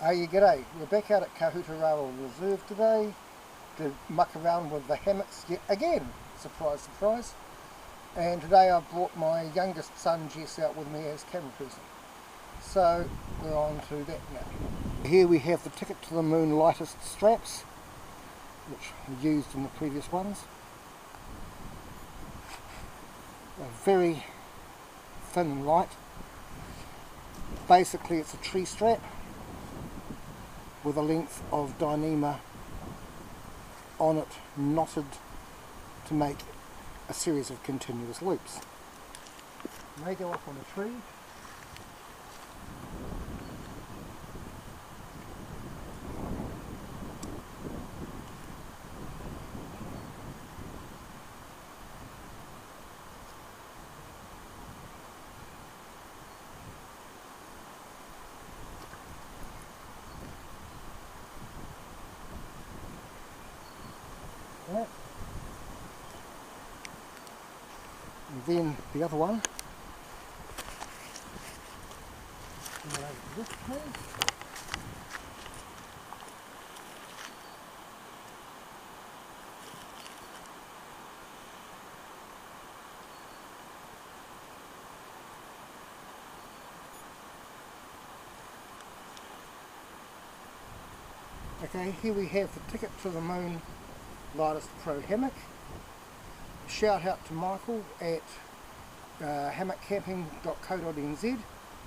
G'day, we're back out at Kahuterawa Reserve today to muck around with the hammocks yet again, surprise surprise. And today I've brought my youngest son Jess out with me as camera person. So we're on to that now. Here we have the Ticket to the Moon lightest straps, which we used in the previous ones. They're very thin and light. Basically it's a tree strap with a length of Dyneema on it knotted to make a series of continuous loops. It may go up on a tree. And then the other one. Okay, here we have the Ticket to the Moon Lightest Pro Hammock. Shout out to Michael at hammockcamping.co.nz, which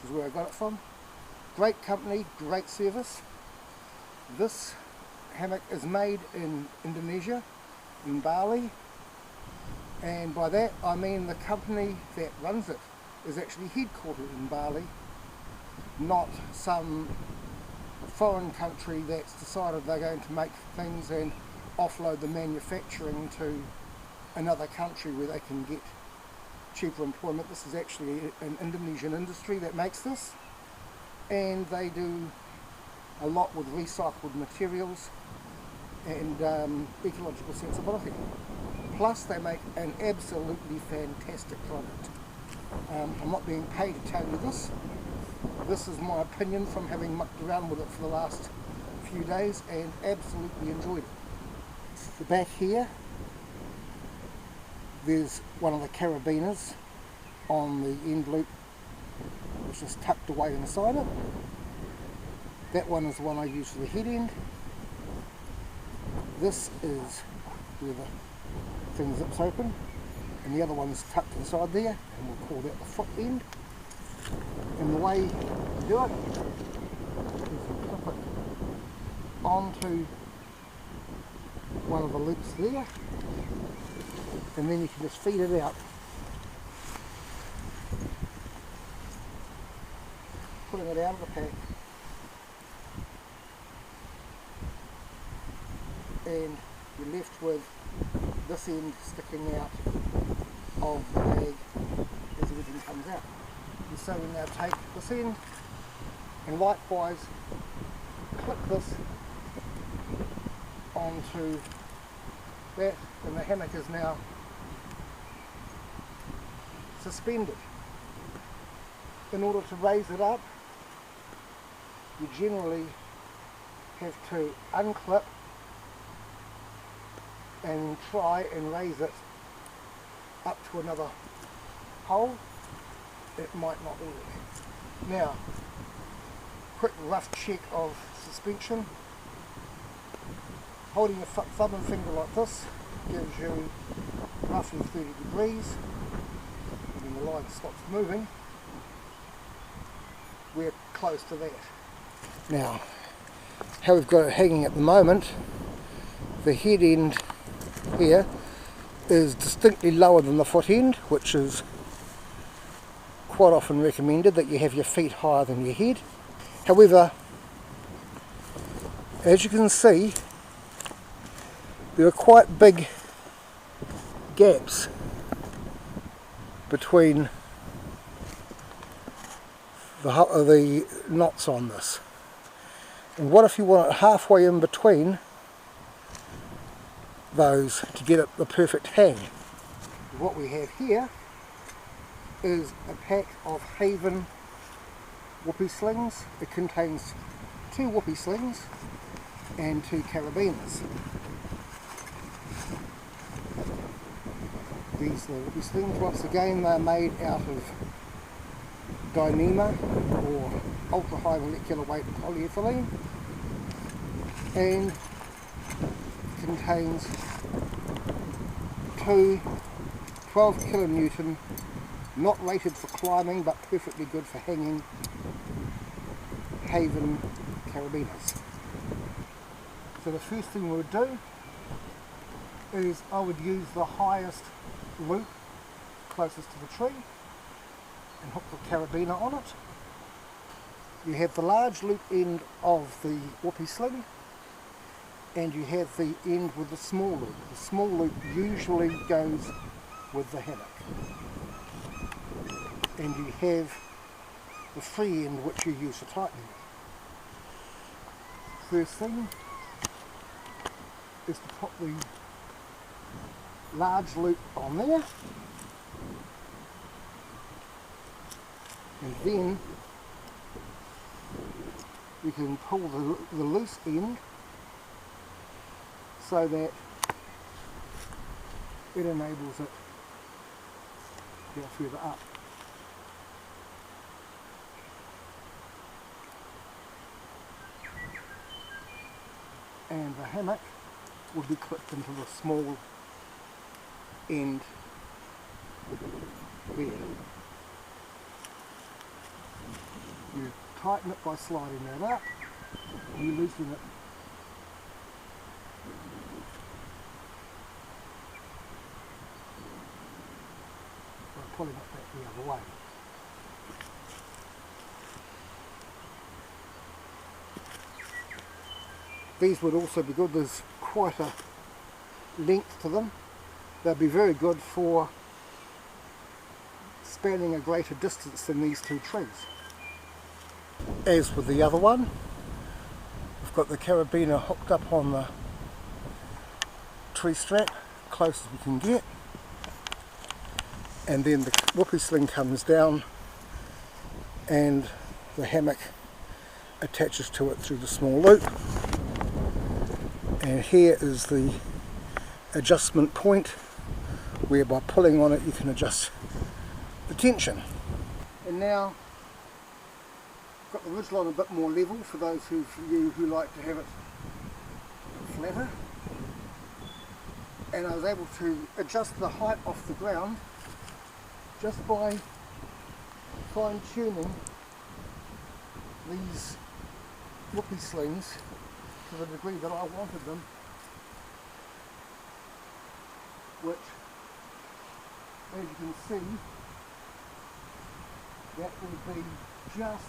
is where I got it from. Great company, great service. This hammock is made in Indonesia, in Bali, and by that I mean the company that runs it is actually headquartered in Bali, not some foreign country that's decided they're going to make things and offload the manufacturing to another country where they can get cheaper employment. This is actually an Indonesian industry that makes this, and they do a lot with recycled materials and ecological sensibility. Plus they make an absolutely fantastic product. I'm not being paid to tell you this. This is my opinion from having mucked around with it for the last few days and absolutely enjoyed it. The back here, there's one of the carabiners on the end loop, which is tucked away inside it. That one is the one I use for the head end. This is where the thing zips open, and the other one's tucked inside there, and we'll call that the foot end. And the way you do it is you clip it onto one of the loops there, and then you can just feed it out, putting it out of the pack, and you're left with this end sticking out of the bag as everything comes out. And so we now take this end and likewise clip this onto that, and the hammock is now suspended. In order to raise it up, you generally have to unclip and try and raise it up to another hole. It might not work. Now, quick rough check of suspension. Holding your thumb and finger like this gives you roughly 30 degrees. When the line stops moving, we're close to that. Now, how we've got it hanging at the moment, the head end here is distinctly lower than the foot end, which is quite often recommended that you have your feet higher than your head. However, as you can see, there are quite big gaps between the knots on this. And what if you want it halfway in between those to get it the perfect hang? What we have here is a pack of Haven whoopee slings. It contains 2 whoopee slings and 2 carabiners. These are the whoopee slings. Once again, they're made out of Dyneema or ultra high molecular weight polyethylene, and contains 2 12 kilonewton, not rated for climbing but perfectly good for hanging, Haven carabiners. So the first thing we would do is I would use the highest loop closest to the tree and hook the carabiner on it. You have the large loop end of the whoopee sling, and you have the end with the small loop. The small loop usually goes with the hammock. And you have the free end which you use for tightening. First thing is to put the large loop on there, and then you can pull the loose end so that it enables it to go further up. And the hammock will be clipped into the small end there. You tighten it by sliding that up, and you loosen it by pulling it back the other way. These would also be good. There's quite a length to them. They'd be very good for spanning a greater distance than these 2 trees. As with the other one, we've got the carabiner hooked up on the tree strap, close as we can get, and then the whoopee sling comes down and the hammock attaches to it through the small loop. And here is the adjustment point where by pulling on it you can adjust the tension. And now I've got the ridgeline a bit more level for those of you who like to have it flatter, and I was able to adjust the height off the ground just by fine-tuning these whoopee slings to the degree that I wanted them, which, as you can see, that would be just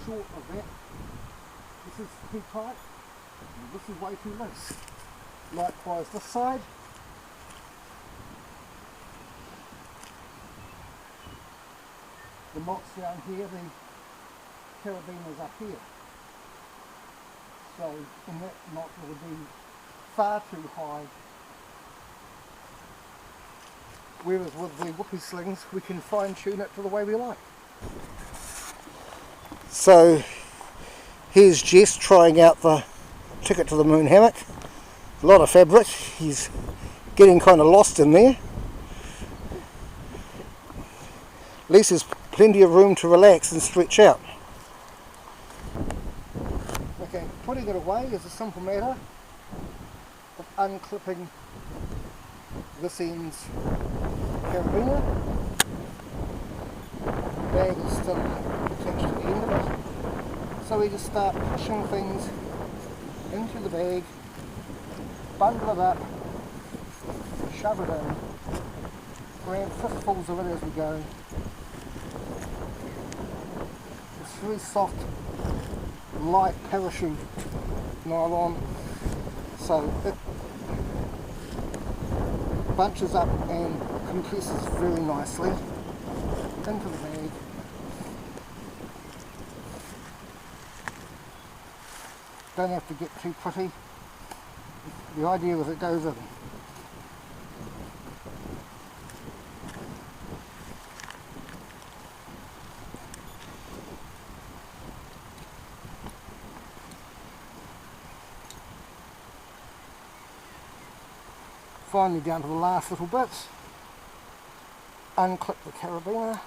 short of that. This is too tight, and this is way too loose. Likewise this side. The knot's down here, the carabiner's up here. So, and that knot would be far too high. Whereas with the whoopee slings we can fine tune it to the way we like. So here's Jess trying out the Ticket to the Moon hammock. A lot of fabric, he's getting kind of lost in there. At least there's plenty of room to relax and stretch out. Okay, putting it away is a simple matter of unclipping this end's carabiner. The bag is still attached to the end of it, so we just start pushing things into the bag, bundle it up, shove it in, grab fistfuls of it as we go. It's very soft, light parachute nylon, so it bunches up and compresses very nicely into the bag. Don't have to get too pretty. The idea is it goes in. Finally down to the last little bits. Unclip the carabiner,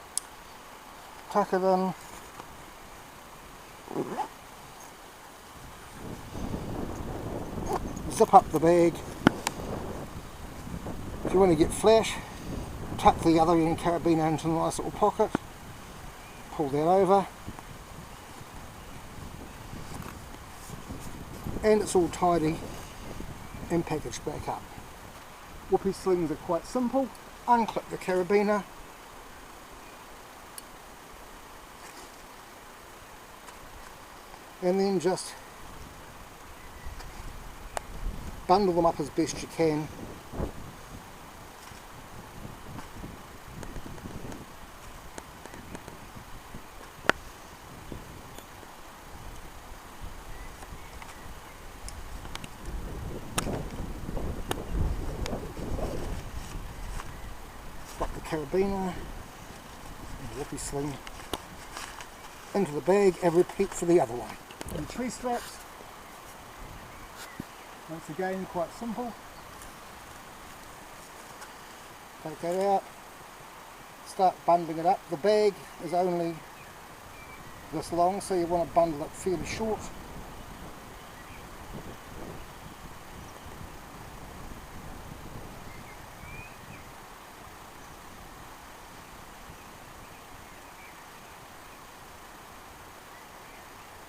tuck it in, zip up the bag. If you want to get flash, tuck the other end carabiner into a nice little pocket, pull that over, and it's all tidy and packaged back up. Whoopee slings are quite simple. Unclip the carabiner, and then just bundle them up as best you can. Slot the carabiner and the whoopee sling into the bag and repeat for the other one. And tree straps, once again quite simple. Take that out, start bundling it up. The bag is only this long, so you want to bundle it fairly short.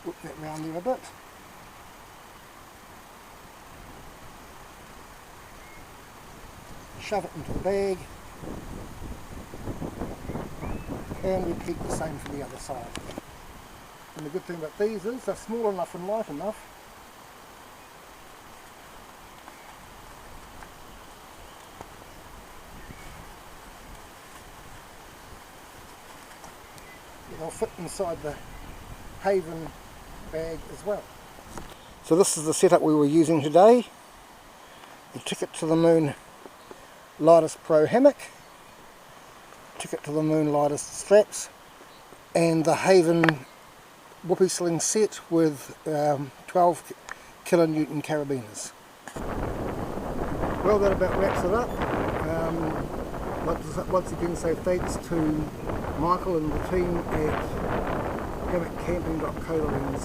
Whip that round there a bit. Shove it into the bag and repeat the same for the other side. And the good thing about these is they're small enough and light enough that they'll fit inside the Haven bag as well. So this is the setup we were using today. The Ticket to the Moon Lightest Pro hammock, Ticket to the Moon lightest straps, and the Haven whoopee sling set with 12 kilonewton carabiners. Well, that about wraps it up. Once again, say thanks to Michael and the team at hammockcamping.co.nz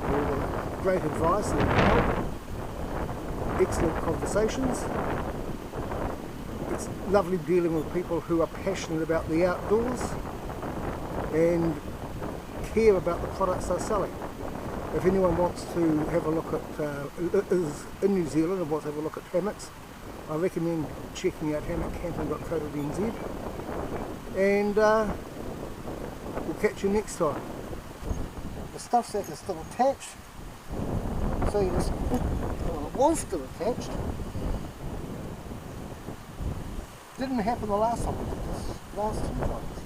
for all the great advice and help. Excellent conversations. It's lovely dealing with people who are passionate about the outdoors and care about the products they're selling. If anyone wants to have a look at, is in New Zealand and wants to have a look at hammocks, I recommend checking out hammockcamping.co.nz, and we'll catch you next time. The stuff sack is still attached, so you just, well, it was still attached. Didn't happen the last time we did this, last two times.